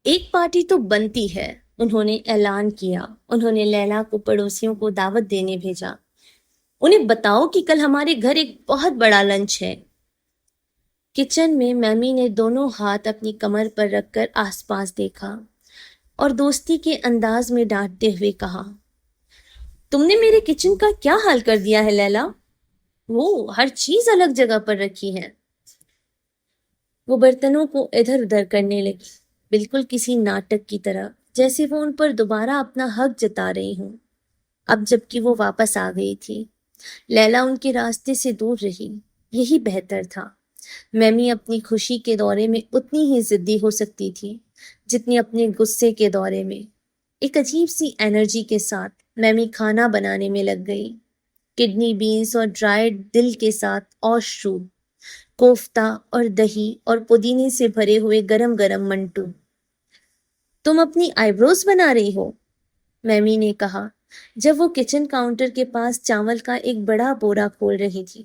ایک پارٹی تو بنتی ہے، انہوں نے اعلان کیا۔ انہوں نے لیلا کو پڑوسیوں کو دعوت دینے بھیجا۔ انہیں بتاؤ کہ کل ہمارے گھر ایک بہت بڑا لنچ ہے۔ کچن میں میمی نے دونوں ہاتھ اپنی کمر پر رکھ کر آس پاس دیکھا اور دوستی کے انداز میں ڈانٹتے ہوئے کہا، تم نے میرے کچن کا کیا حال کر دیا ہے لیلا؟ وہ ہر چیز الگ جگہ پر رکھی ہے۔ وہ برتنوں کو ادھر ادھر کرنے لگی، بالکل کسی ناٹک کی طرح، جیسے وہ ان پر دوبارہ اپنا حق جتا رہی ہوں۔ اب جبکہ وہ واپس آ گئی تھی، لیلا ان کے راستے سے دور رہی۔ یہی بہتر تھا۔ میمی اپنی خوشی کے دورے میں اتنی ہی ضدی ہو سکتی تھی جتنی اپنے غصے کے دورے میں۔ ایک عجیب سی انرجی کے ساتھ میمی کھانا بنانے میں لگ گئی۔ کڈنی بینز اور ڈرائیڈ دل کے ساتھ اوشروب، کوفتہ اور دہی اور پودینے سے بھرے ہوئے گرم گرم منٹو۔ تم اپنی آئی بروز بنا رہی ہو؟ میمی نے کہا جب وہ کچن کاؤنٹر کے پاس چاول کا ایک بڑا بورا کھول رہی تھی۔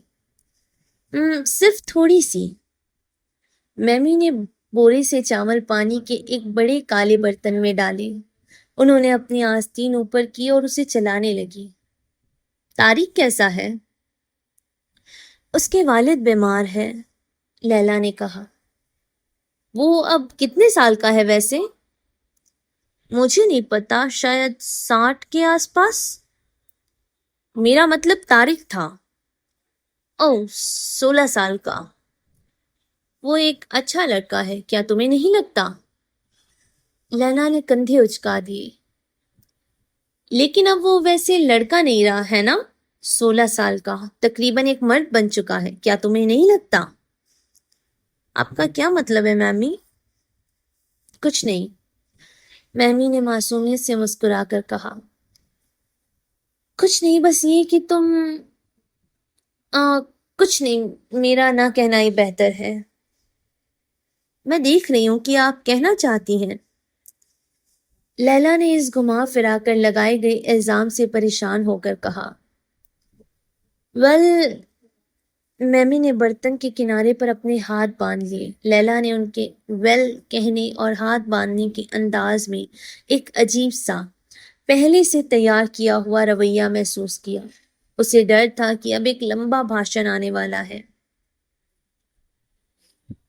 صرف تھوڑی سی۔ میمی نے بورے سے چاول پانی کے ایک بڑے کالے برتن میں ڈالے۔ انہوں نے اپنی آستین اوپر کی اور اسے چلانے لگی۔ طارق کیسا ہے؟ اس کے والد بیمار ہے، لیلا نے کہا۔ وہ اب کتنے سال کا ہے ویسے؟ مجھے نہیں پتا، شاید 60 کے آس پاس۔ میرا مطلب طارق تھا۔ 16 سال کا۔ وہ ایک اچھا لڑکا ہے، کیا تمہیں نہیں لگتا؟ لیلا نے کندھے اچکا دیے۔ لیکن اب وہ ویسے لڑکا نہیں رہا ہے نا، 16 سال کا تقریباً ایک مرد بن چکا ہے، کیا تمہیں نہیں لگتا؟ آپ کا کیا مطلب ہے میمی؟ کچھ نہیں، میمی نے معصومیت سے مسکرا کر کہا۔ کچھ نہیں، بس یہ کہ تم کچھ نہیں، میرا نہ کہنا ہی بہتر ہے۔ میں دیکھ رہی ہوں کہ آپ کہنا چاہتی ہیں۔ لیلا نے اس گھما پھرا کر لگائے گئے الزام سے پریشان ہو کر کہا۔ میمی نے برتن کے کنارے پر اپنے ہاتھ باندھ لیے۔ لیلا نے ان کے کہنے اور ہاتھ باندھنے کے انداز میں ایک عجیب سا پہلے سے تیار کیا ہوا رویہ محسوس کیا۔ اسے ڈر تھا کہ اب ایک لمبا بھاشن آنے والا ہے۔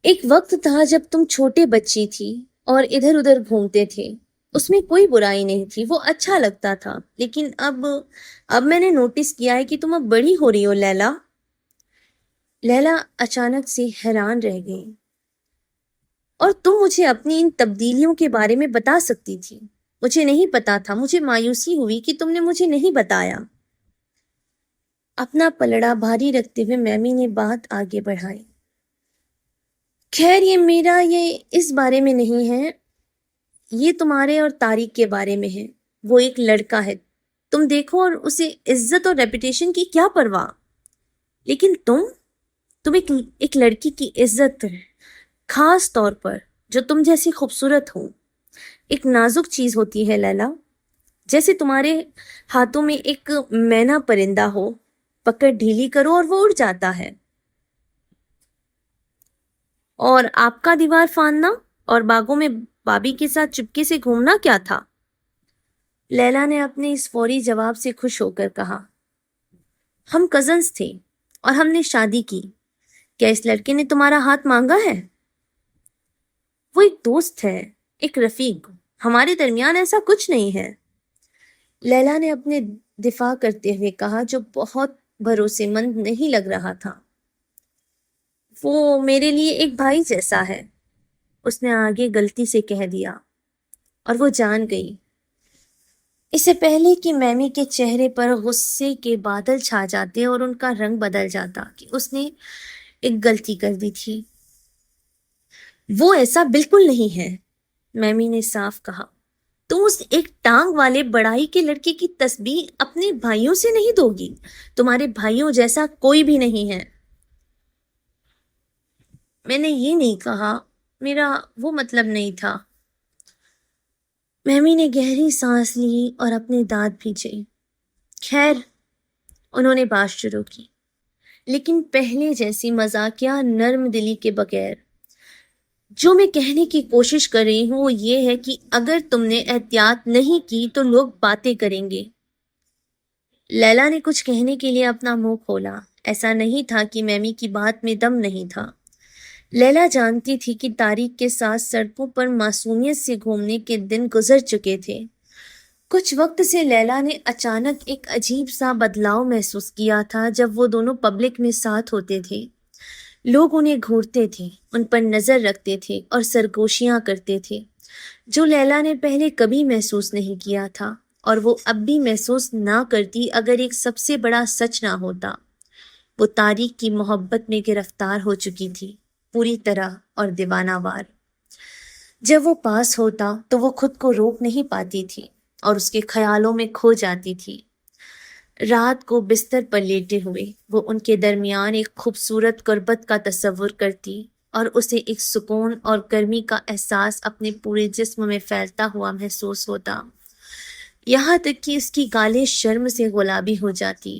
ایک وقت تھا جب تم چھوٹے بچی تھی اور ادھر ادھر گھومتے تھے، اس میں کوئی برائی نہیں تھی، وہ اچھا لگتا تھا، لیکن اب میں نے نوٹس کیا ہے کہ تم اب بڑی ہو رہی ہو لیلا۔ لیلا اچانک سے حیران رہ گئی۔ اور تم مجھے اپنی ان تبدیلیوں کے بارے میں بتا سکتی تھی۔ مجھے نہیں پتا تھا، مجھے مایوسی ہوئی کہ تم نے مجھے نہیں بتایا۔ اپنا پلڑا بھاری رکھتے ہوئے میمی نے بات آگے بڑھائی۔ خیر، یہ اس بارے میں نہیں ہے، یہ تمہارے اور طارق کے بارے میں ہے۔ وہ ایک لڑکا ہے، تم دیکھو، اور اسے عزت اور ریپوٹیشن کی کیا پرواہ، لیکن تم ایک لڑکی کی عزت، خاص طور پر جو تم جیسی خوبصورت ہو، ایک نازک چیز ہوتی ہے لیلا، جیسے تمہارے ہاتھوں میں ایک مینا پرندہ ہو، پکڑ ڈھیلی کرو اور وہ اڑ جاتا ہے۔ اور آپ کا دیوار فاندنا اور باغوں میں بابی کے ساتھ چپکے سے گھومنا کیا تھا؟ لیلا نے اپنے اس فوری جواب سے خوش ہو کر کہا۔ ہم کزنز تھے اور ہم نے شادی کی۔ کیا اس لڑکے نے تمہارا ہاتھ مانگا ہے؟ وہ ایک دوست ہے، ایک رفیق، ہمارے درمیان ایسا کچھ نہیں ہے، لیلا نے اپنے دفاع کرتے ہوئے کہا، جو بہت بھروسے مند نہیں لگ رہا تھا۔ وہ میرے لیے ایک بھائی جیسا ہے، اس نے آگے غلطی سے کہہ دیا، اور وہ جان گئی، اس سے پہلے کہ میمی کے چہرے پر غصے کے بادل چھا جاتے اور ان کا رنگ بدل جاتا، کہ اس نے ایک غلطی کر دی تھی۔ وہ ایسا بالکل نہیں ہے، میمی نے صاف کہا۔ تم اس ایک ٹانگ والے بڑائی کے لڑکے کی تسبیح اپنے بھائیوں سے نہیں دو گی، تمہارے بھائیوں جیسا کوئی بھی نہیں ہے۔ میں نے یہ نہیں کہا، میرا وہ مطلب نہیں تھا۔ میمی نے گہری سانس لی اور اپنے دانت بھینچے۔ خیر، انہوں نے بات شروع کی، لیکن پہلے جیسی مزاقیہ نرم دلی کے بغیر۔ جو میں کہنے کی کوشش کر رہی ہوں وہ یہ ہے کہ اگر تم نے احتیاط نہیں کی تو لوگ باتیں کریں گے۔ لیلا نے کچھ کہنے کے لیے اپنا منہ کھولا۔ ایسا نہیں تھا کہ میمی کی بات میں دم نہیں تھا۔ لیلا جانتی تھی کہ طارق کے ساتھ سڑکوں پر معصومیت سے گھومنے کے دن گزر چکے تھے۔ کچھ وقت سے لیلا نے اچانک ایک عجیب سا بدلاؤ محسوس کیا تھا جب وہ دونوں پبلک میں ساتھ ہوتے تھے۔ لوگ انہیں گھورتے تھے، ان پر نظر رکھتے تھے اور سرگوشیاں کرتے تھے، جو لیلا نے پہلے کبھی محسوس نہیں کیا تھا، اور وہ اب بھی محسوس نہ کرتی اگر ایک سب سے بڑا سچ نہ ہوتا۔ وہ طارق کی محبت میں گرفتار ہو چکی تھی، پوری طرح اور دیوانہ وار۔ جب وہ پاس ہوتا تو وہ خود کو روک نہیں پاتی تھی اور اس کے خیالوں میں کھو جاتی تھی۔ رات کو بستر پر لیٹے ہوئے وہ ان کے درمیان ایک خوبصورت قربت کا تصور کرتی اور اسے ایک سکون اور گرمی کا احساس اپنے پورے جسم میں پھیلتا ہوا محسوس ہوتا، یہاں تک کہ اس کی گالیں شرم سے گلابی ہو جاتی۔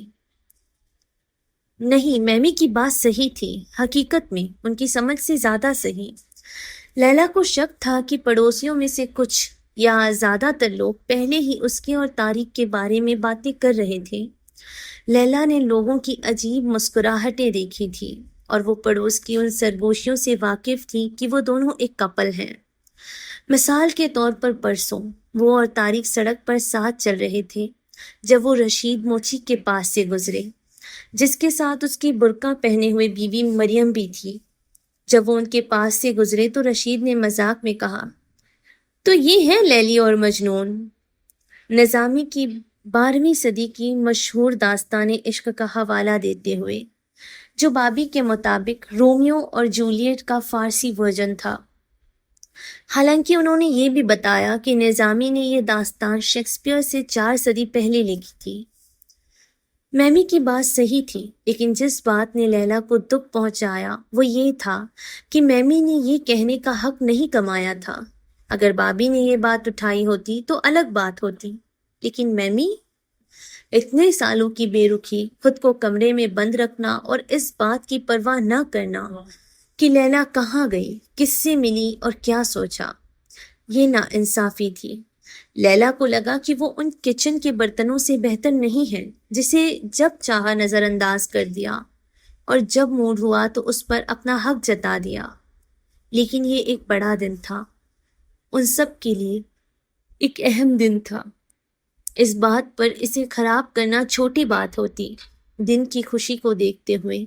نہیں، میمی کی بات صحیح تھی، حقیقت میں ان کی سمجھ سے زیادہ صحیح۔ لیلا کو شک تھا کہ پڑوسیوں میں سے کچھ یا زیادہ تر لوگ پہلے ہی اس کے اور طارق کے بارے میں باتیں کر رہے تھے۔ لیلا نے لوگوں کی عجیب مسکراہٹیں دیکھی تھی اور وہ پڑوس کی ان سرگوشیوں سے واقف تھی کہ وہ دونوں ایک کپل ہیں۔ مثال کے طور پر پرسوں وہ اور طارق سڑک پر ساتھ چل رہے تھے جب وہ رشید موچی کے پاس سے گزرے، جس کے ساتھ اس کی برقع پہنے ہوئے بیوی مریم بھی تھی۔ جب وہ ان کے پاس سے گزرے تو رشید نے مذاق میں کہا، تو یہ ہے لیلی اور مجنون، نظامی کی 12ویں صدی کی مشہور داستان عشق کا حوالہ دیتے ہوئے، جو بابی کے مطابق رومیو اور جولیٹ کا فارسی ورژن تھا۔ حالانکہ انہوں نے یہ بھی بتایا کہ نظامی نے یہ داستان شیکسپیئر سے 4 صدی پہلے لکھی تھی۔ میمی کی بات صحیح تھی، لیکن جس بات نے لیلا کو دکھ پہنچایا وہ یہ تھا کہ میمی نے یہ کہنے کا حق نہیں کمایا تھا۔ اگر بابی نے یہ بات اٹھائی ہوتی تو الگ بات ہوتی، لیکن میمی، اتنے سالوں کی بے رخی، خود کو کمرے میں بند رکھنا اور اس بات کی پرواہ نہ کرنا کہ لیلا کہاں گئی، کس سے ملی اور کیا سوچا، یہ ناانصافی تھی۔ لیلا کو لگا کہ وہ ان کچن کے برتنوں سے بہتر نہیں ہے جسے جب چاہا نظر انداز کر دیا اور جب موڈ ہوا تو اس پر اپنا حق جتا دیا۔ لیکن یہ ایک بڑا دن تھا، ان سب کے لیے ایک اہم دن تھا۔ اس بات پر اسے خراب کرنا چھوٹی بات ہوتی۔ دن کی خوشی کو دیکھتے ہوئے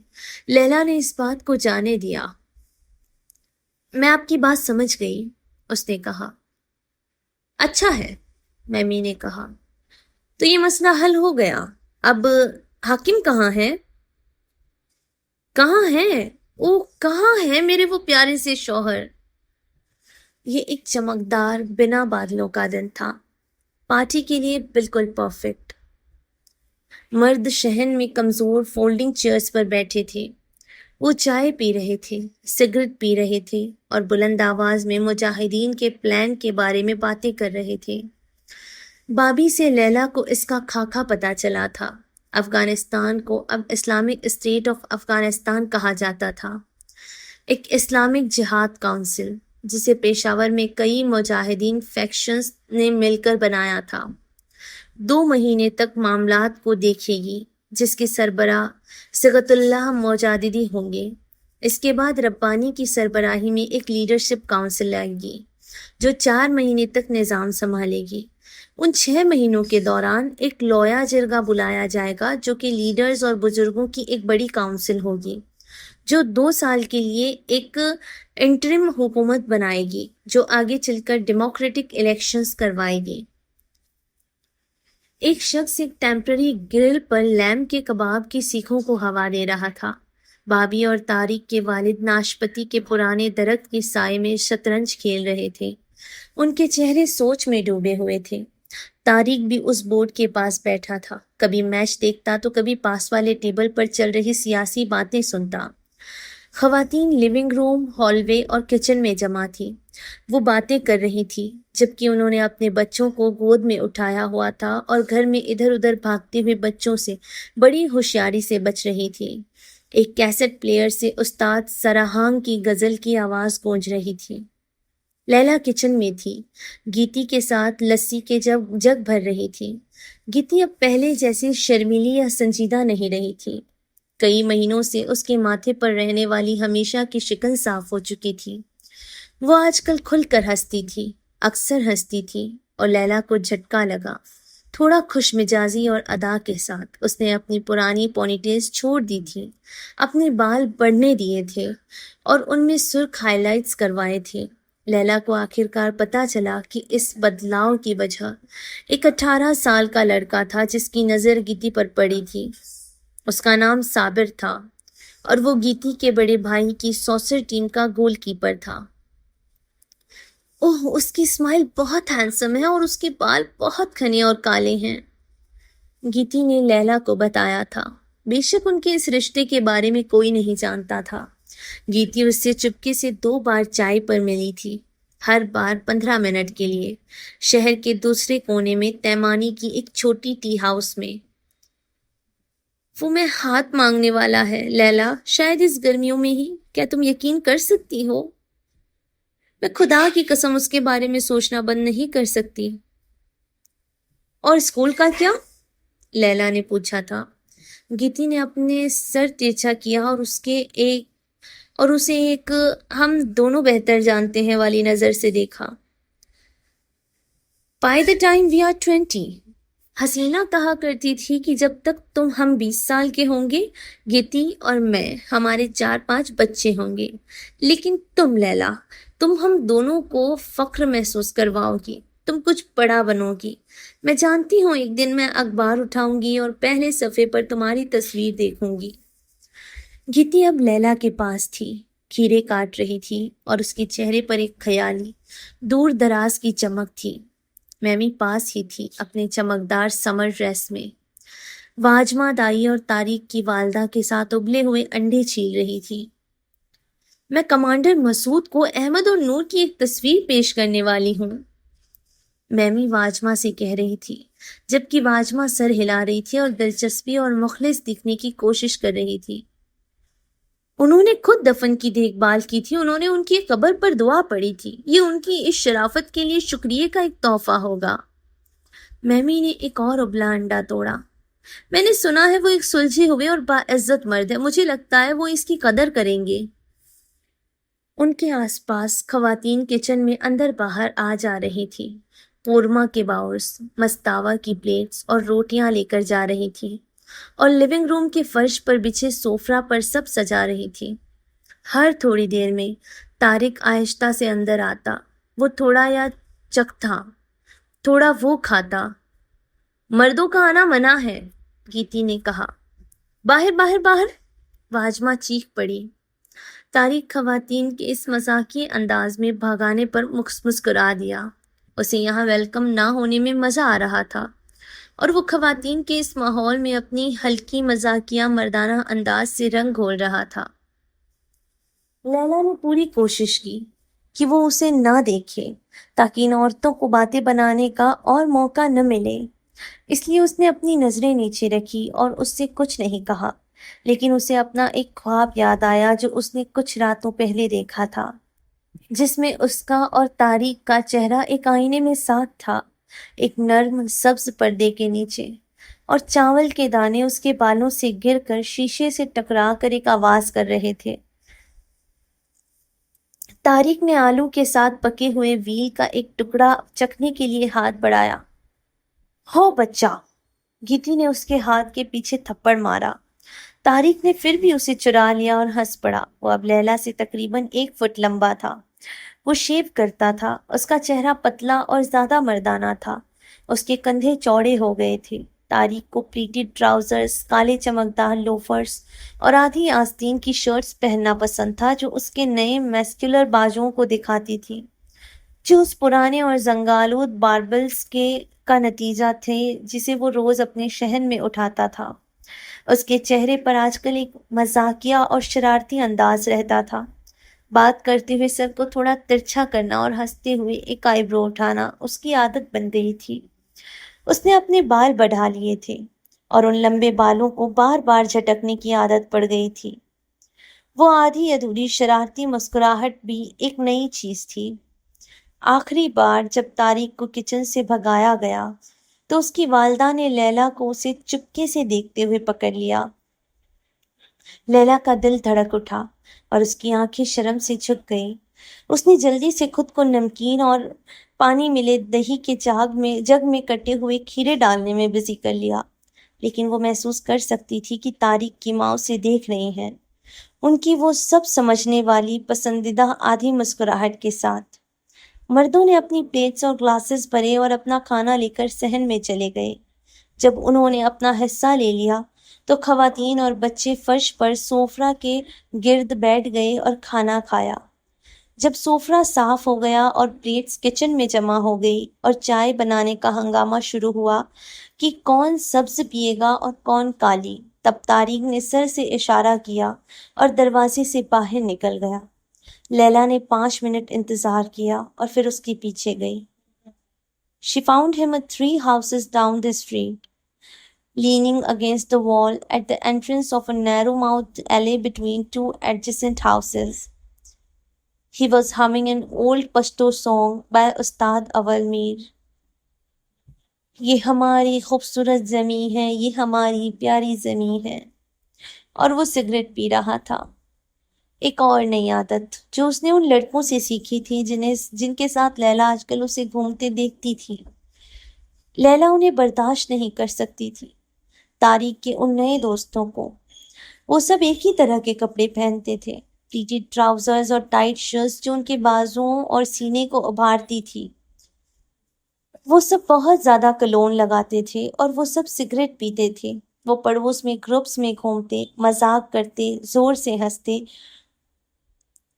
لیلا نے اس بات کو جانے دیا۔ میں آپ کی بات سمجھ گئی، اس نے کہا۔ اچھا ہے، میمی نے کہا، تو یہ مسئلہ حل ہو گیا۔ اب حاکم کہاں ہے؟ کہاں ہے؟ اوہ، کہاں ہے میرے وہ پیارے سے شوہر؟ یہ ایک چمکدار بنا بادلوں کا دن تھا، پارٹی کے لیے بالکل پرفیکٹ۔ مرد شہن میں کمزور فولڈنگ چیئرز پر بیٹھے تھے، وہ چائے پی رہے تھے، سگریٹ پی رہے تھے اور بلند آواز میں مجاہدین کے پلان کے بارے میں باتیں کر رہے تھے۔ بابی سے لیلا کو اس کا خاکہ پتہ چلا تھا۔ افغانستان کو اب اسلامک اسٹیٹ آف افغانستان کہا جاتا تھا، ایک اسلامک جہاد کونسل جسے پشاور میں کئی مجاہدین فیکشنز نے مل کر بنایا تھا، 2 مہینے تک معاملات کو دیکھے گی، جس کے سربراہ صیغت اللہ مجاددی ہوں گے۔ اس کے بعد ربانی کی سربراہی میں ایک لیڈرشپ کونسل لائے گی جو 4 مہینے تک نظام سنبھالے گی۔ ان 6 مہینوں کے دوران ایک لویا جرگہ بلایا جائے گا جو کہ لیڈرز اور بزرگوں کی ایک بڑی کونسل ہوگی، جو 2 سال کے لیے ایک انٹرم حکومت بنائے گی جو آگے چل کر ڈیموکریٹک الیکشنز کروائے گی۔ ایک شخص ایک ٹیمپرری گرل پر لیمب کے کباب کی سیخوں کو ہوا دے رہا تھا۔ بابی اور طارق کے والد ناشپتی کے پرانے درخت کے سائے میں شطرنج کھیل رہے تھے، ان کے چہرے سوچ میں ڈوبے ہوئے تھے۔ طارق بھی اس بورڈ کے پاس بیٹھا تھا، کبھی میچ دیکھتا تو کبھی پاس والے ٹیبل پر چل رہی سیاسی باتیں سنتا۔ خواتین لیونگ روم، ہال وے اور کچن میں جمع تھیں، وہ باتیں کر رہی تھی جبکہ انہوں نے اپنے بچوں کو گود میں اٹھایا ہوا تھا اور گھر میں ادھر ادھر بھاگتے ہوئے بچوں سے بڑی ہوشیاری سے بچ رہی تھی۔ ایک کیسٹ پلیئر سے استاد سراہانگ کی غزل کی آواز گونج رہی تھی۔ لیلا کچن میں تھی، گیتی کے ساتھ لسی کے جگ بھر رہی تھی۔ گیتی اب پہلے جیسی شرمیلی یا سنجیدہ نہیں رہی تھی۔ کئی مہینوں سے اس کے ماتھے پر رہنے والی ہمیشہ کی شکن صاف ہو چکی تھی۔ وہ آج کل کھل کر ہنستی تھی، اکثر ہنستی تھی، اور لیلا کو جھٹکا لگا۔ تھوڑا خوش مزاجی اور ادا کے ساتھ اس نے اپنی پرانی پونی ٹیلز چھوڑ دی تھی، اپنے بال بڑھنے دیے تھے اور ان میں سرخ ہائی لائٹس کروائے تھے۔ لیلا کو آخر کار پتہ چلا کہ اس بدلاؤ کی وجہ ایک 18 سال کا لڑکا تھا جس کی نظر گیتی پر پڑی تھی۔ اس کا نام صابر تھا اور وہ گیتی کے بڑے بھائی کی سوسر ٹیم کا گول کیپر تھا۔ اوہ، اس کی اسمائل بہت ہینڈسم ہے اور اس کے بال بہت گھنے اور کالے ہیں، گیتی نے لیلا کو بتایا تھا۔ بے شک ان کے اس رشتے کے بارے میں کوئی نہیں جانتا تھا۔ گیتی اس سے چپکے سے 2 بار چائے پر ملی تھی، ہر بار 15 منٹ کے لیے، شہر کے دوسرے کونے میں تیمانی کی ایک چھوٹی ٹی ہاؤس میں۔ وہ میں ہاتھ مانگنے والا ہے لیلا، شاید اس گرمیوں میں ہی، کیا تم یقین کر سکتی ہو؟ میں خدا کی قسم اس کے بارے میں سوچنا بند نہیں کر سکتی۔ اور اسکول کا کیا؟ لیلا نے پوچھا تھا۔ گیتی نے اپنے سر تیرچا کیا اور اسے ایک ہم دونوں بہتر جانتے ہیں والی نظر سے دیکھا۔ By the time we are 20، حسینہ کہا کرتی تھی کہ جب تک ہم 20 سال کے ہوں گے، گیتی اور میں، ہمارے 4-5 بچے ہوں گے، لیکن تم لیلا، تم ہم دونوں کو فخر محسوس کرواؤ گی، تم کچھ بڑا بنو گی۔ میں جانتی ہوں ایک دن میں اخبار اٹھاؤں گی اور پہلے صفحے پر تمہاری تصویر دیکھوں گی۔ گیتی اب لیلا کے پاس تھی، کھیرے کاٹ رہی تھی اور اس کے چہرے پر ایک خیالی دور دراز کی چمک تھی۔ میمی پاس ہی تھی اپنے چمکدار سمر ڈریس میں، واجمہ دائی اور طارق کی والدہ کے ساتھ ابلے ہوئے انڈے چھیل رہی تھی۔ میں کمانڈر مسعود کو احمد اور نور کی ایک تصویر پیش کرنے والی ہوں، میمی واجمہ سے کہہ رہی تھی، جبکہ واجمہ سر ہلا رہی تھی اور دلچسپی اور مخلص دکھنے کی کوشش کر رہی تھی۔ انہوں نے خود دفن کی دیکھ بھال کی تھی، انہوں نے ان کی قبر پر دعا پڑھی تھی، یہ ان کی اس شرافت کے لیے شکریہ کا ایک تحفہ ہوگا۔ میمی نے ایک اور ابلا انڈا توڑا۔ میں نے سنا ہے وہ ایک سلجھے ہوئے اور باعزت مرد ہے، مجھے لگتا ہے وہ اس کی قدر کریں گے۔ ان کے آس پاس خواتین کچن میں اندر باہر آ جا رہی تھی، قورمہ کے باؤلز، مستاوا کی پلیٹس اور روٹیاں لے کر جا رہی تھی، اور لیونگ روم کے فرش پر بچھے سوفرا پر سب سجا رہی تھی۔ ہر تھوڑی دیر میں طارق آہستہ سے اندر آتا، وہ تھوڑا یا چکھتا، تھوڑا وہ کھاتا۔ مردوں کا آنا منع ہے، گیتی نے کہا۔ باہر باہر باہر، واجمہ چیخ پڑی۔ طارق خواتین کے اس مزاحیہ انداز میں بھگانے پر مسکرا دیا۔ اسے یہاں ویلکم نہ ہونے میں مزہ آ رہا تھا، اور وہ خواتین کے اس ماحول میں اپنی ہلکی مزاحیہ مردانہ انداز سے رنگ گھول رہا تھا۔ لیلا نے پوری کوشش کی کہ وہ اسے نہ دیکھے تاکہ ان عورتوں کو باتیں بنانے کا اور موقع نہ ملے، اس لیے اس نے اپنی نظریں نیچے رکھی اور اس سے کچھ نہیں کہا، لیکن اسے اپنا ایک خواب یاد آیا جو اس نے کچھ راتوں پہلے دیکھا تھا، جس میں اس کا اور طارق کا چہرہ ایک آئینے میں ساتھ تھا، ایک نرم سبز پردے کے نیچے، اور چاول کے دانے اس کے بالوں سے گر کر شیشے سے ٹکرا کر ایک آواز کر رہے تھے۔ طارق نے آلو کے ساتھ پکے ہوئے ویل کا ایک ٹکڑا چکھنے کے لیے ہاتھ بڑھایا۔ ہو بچہ، گیتی نے اس کے ہاتھ کے پیچھے تھپڑ مارا۔ طارق نے پھر بھی اسے چرا لیا اور ہنس پڑا۔ وہ اب لیلا سے تقریباً 1 فٹ لمبا تھا، وہ شیو کرتا تھا، اس کا چہرہ پتلا اور زیادہ مردانہ تھا، اس کے کندھے چوڑے ہو گئے تھے۔ طارق کو پلیٹڈ ٹراؤزرز، کالے چمکدار لوفرز اور آدھی آستین کی شرٹس پہننا پسند تھا جو اس کے نئے میسکولر بازوؤں کو دکھاتی تھی، جو اس پرانے اور زنگالود باربلز کا نتیجہ تھے جسے وہ روز اپنے شہن میں اٹھاتا تھا۔ اس کے چہرے پر آج کل ایک مزاحیہ اور شرارتی انداز رہتا تھا، بات کرتے ہوئے سر کو تھوڑا ترچھا کرنا اور ہنستے ہوئے ایک آئی برو اٹھانا اس کی عادت بن گئی تھی۔ اس نے اپنے بال بڑھا لیے تھے اور ان لمبے بالوں کو بار بار جھٹکنے کی عادت پڑ گئی تھی۔ وہ آدھی ادھوری شرارتی مسکراہٹ بھی ایک نئی چیز تھی۔ آخری بار جب طارق کو کچن سے بھگایا گیا تو اس کی والدہ نے لیلا کو اسے چپکے سے دیکھتے ہوئے پکڑ لیا۔ لیلا کا دل دھڑک اٹھا اور اس کی آنکھیں شرم سے جھک گئیں۔ اس نے جلدی سے خود کو نمکین اور پانی ملے دہی کے جگ میں کٹے ہوئے کھیرے ڈالنے میں بزی کر لیا، لیکن وہ محسوس کر سکتی تھی کہ طارق کی ماں اسے دیکھ رہی ہیں، ان کی وہ سب سمجھنے والی پسندیدہ آدھی مسکراہٹ کے ساتھ۔ مردوں نے اپنی پلیٹس اور گلاسز بھرے اور اپنا کھانا لے کر صحن میں چلے گئے۔ جب انہوں نے اپنا حصہ لے لیا تو خواتین اور بچے فرش پر سوفرا کے گرد بیٹھ گئے اور کھانا کھایا۔ جب سوفرا صاف ہو گیا اور پلیٹس کچن میں جمع ہو گئی اور چائے بنانے کا ہنگامہ شروع ہوا کہ کون سبز پیے گا اور کون کالی، تب طارق نے سر سے اشارہ کیا اور دروازے سے باہر نکل گیا۔ لیلا نے 5 منٹ انتظار کیا اور پھر اس کے پیچھے گئی۔ She found him 3 houses down the street, leaning against the wall at the entrance of a narrow-mouthed alley between 2 adjacent houses. He was humming an old Pashto song by Ustad Awal Mir. یہ ہماری خوبصورت زمیں ہے، یہ ہماری پیاری زمیں ہے، اور وہ سگریٹ پی رہا تھا۔ ایک اور نئی عادت جو اس نے ان لڑکوں سے سیکھی تھی جن کے ساتھ لیلا آج کل اسے گھومتے دیکھتی تھی۔ لیلا انہیں برداشت نہیں کر سکتی تھی، طارق کے ان نئے دوستوں کو۔ وہ سب ایک ہی طرح کے کپڑے پہنتے تھے، پلیٹڈ ٹراؤزرز اور ٹائٹ شرٹس جو ان کے بازوؤں اور سینے کو ابھارتی تھی۔ وہ سب بہت زیادہ کلون لگاتے تھے اور وہ سب سگریٹ پیتے تھے۔ وہ پڑوس میں گروپس میں گھومتے، مذاق کرتے، زور سے ہنستے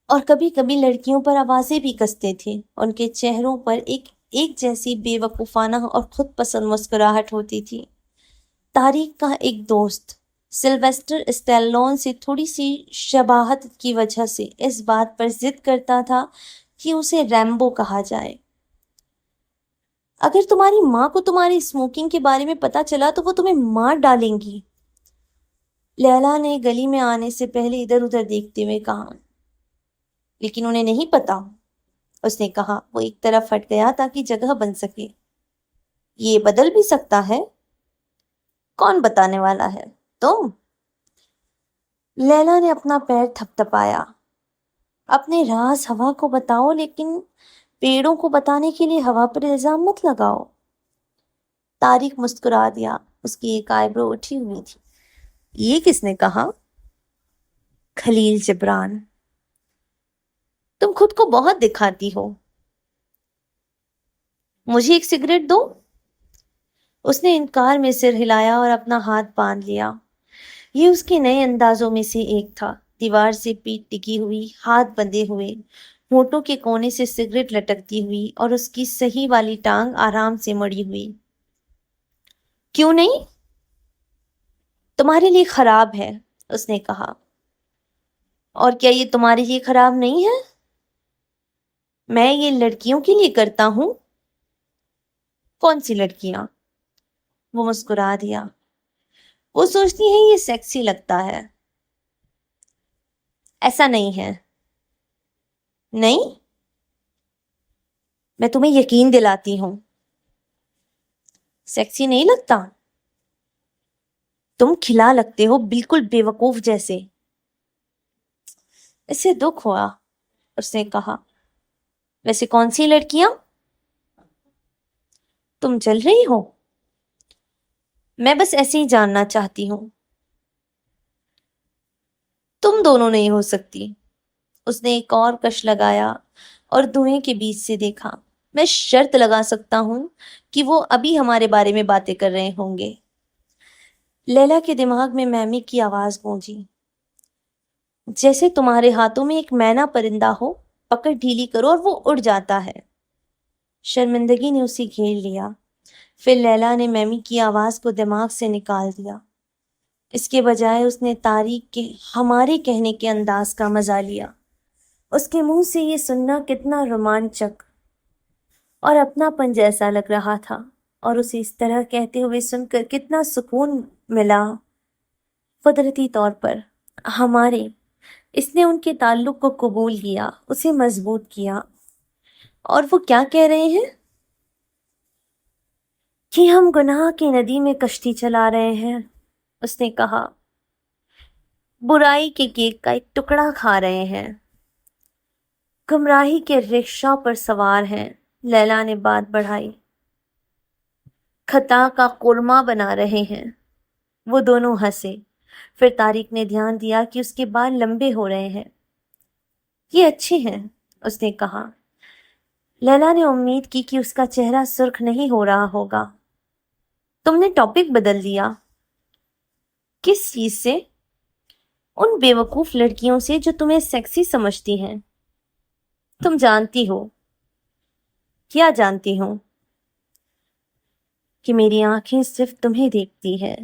اور کبھی کبھی لڑکیوں پر آوازیں بھی کستے تھے۔ ان کے چہروں پر ایک جیسی بے وقوفانہ اور خود پسند مسکراہٹ ہوتی تھی۔ طارق کا ایک دوست سلویسٹر اسٹیلون سے تھوڑی سی شباہت کی وجہ سے اس بات پر ضد کرتا تھا کہ اسے ریمبو کہا جائے۔ اگر تمہاری ماں کو تمہاری اسموکنگ کے بارے میں پتا چلا تو وہ تمہیں مار ڈالیں گی، لیلا نے گلی میں آنے سے پہلے ادھر ادھر دیکھتے ہوئے کہا۔ لیکن انہیں نہیں پتا، اس نے کہا۔ وہ ایک طرف ہٹ گیا تاکہ جگہ بن سکے۔ یہ بدل بھی سکتا ہے۔ کون بتانے والا ہے؟ تم؟ لیلا نے اپنا پیر تھپ تھپایا۔ اپنے راز ہوا کو بتاؤ، لیکن پیڑوں کو بتانے کے لیے ہوا پر الزام مت لگاؤ۔ طارق مسکرا دیا، اس کی ایک آئیبرو اٹھی ہوئی تھی۔ یہ کس نے کہا؟ خلیل جبران۔ تم خود کو بہت دکھاتی ہو۔ مجھے ایک سگریٹ دو؟ اس نے انکار میں سر ہلایا اور اپنا ہاتھ باندھ لیا۔ یہ اس کے نئے اندازوں میں سے ایک تھا، دیوار سے پیٹھ ٹکی ہوئی، ہاتھ بندھے ہوئے، ہونٹوں کے کونے سے سگریٹ لٹکتی ہوئی اور اس کی صحیح والی ٹانگ آرام سے مڑی ہوئی۔ کیوں نہیں؟ تمہارے لیے خراب ہے، اس نے کہا۔ اور کیا یہ تمہارے لیے خراب نہیں ہے؟ میں یہ لڑکیوں کے لیے کرتا ہوں۔ کون سی لڑکیاں؟ وہ مسکرا دیا۔ وہ سوچتی ہیں یہ سیکسی لگتا ہے۔ ایسا نہیں ہے۔ نہیں؟ میں تمہیں یقین دلاتی ہوں، سیکسی نہیں لگتا۔ تم کھلا لگتے ہو، بالکل بے وقوف جیسے۔ اسے دکھ ہوا، اس نے کہا۔ ویسے کون سی لڑکیاں؟ تم جل رہی ہو؟ میں بس ایسے ہی جاننا چاہتی ہوں۔ تم دونوں نہیں ہو سکتی۔ اس نے ایک اور کش لگایا اور دھوئیں کے بیچ سے دیکھا۔ میں شرط لگا سکتا ہوں کہ وہ ابھی ہمارے بارے میں باتیں کر رہے ہوں گے۔ لیلا کے دماغ میں میمی کی آواز گونجی، جیسے تمہارے ہاتھوں میں ایک مینا پرندہ ہو، پکڑ ڈھیلی کرو اور وہ اڑ جاتا ہے۔ شرمندگی نے اسے گھیر لیا۔ پھر لیلا نے میمی کی آواز کو دماغ سے نکال دیا۔ اس کے بجائے اس نے طارق کے ہمارے کہنے کے انداز کا مزہ لیا۔ اس کے منہ سے یہ سننا کتنا رومانچک اور اپنا پن جیسا لگ رہا تھا، اور اسے اس طرح کہتے ہوئے سن کر کتنا سکون ملا قدرتی طور پر ہمارے. اس نے ان کے تعلق کو قبول کیا، اسے مضبوط کیا. اور وہ کیا کہہ رہے ہیں کہ ہم گناہ کی ندی میں کشتی چلا رہے ہیں. اس نے کہا برائی کے کیک کا ایک ٹکڑا کھا رہے ہیں، گمراہی کے رکشہ پر سوار ہیں. لیلا نے بات بڑھائی. خطا کا قورمہ بنا رہے ہیں. وہ دونوں ہنسے. پھر طارق نے دھیان دیا کہ اس کے بال لمبے ہو رہے ہیں. یہ اچھے ہیں، اس نے کہا. لیلا نے امید کی کہ اس کا چہرہ سرخ نہیں ہو رہا ہوگا. تم نے ٹاپک بدل دیا. کس چیز سے؟ ان بے وقوف لڑکیوں سے جو تمہیں سیکسی سمجھتی ہیں. تم جانتی ہو. کیا جانتی ہوں؟ کہ میری آنکھیں صرف تمہیں دیکھتی ہے.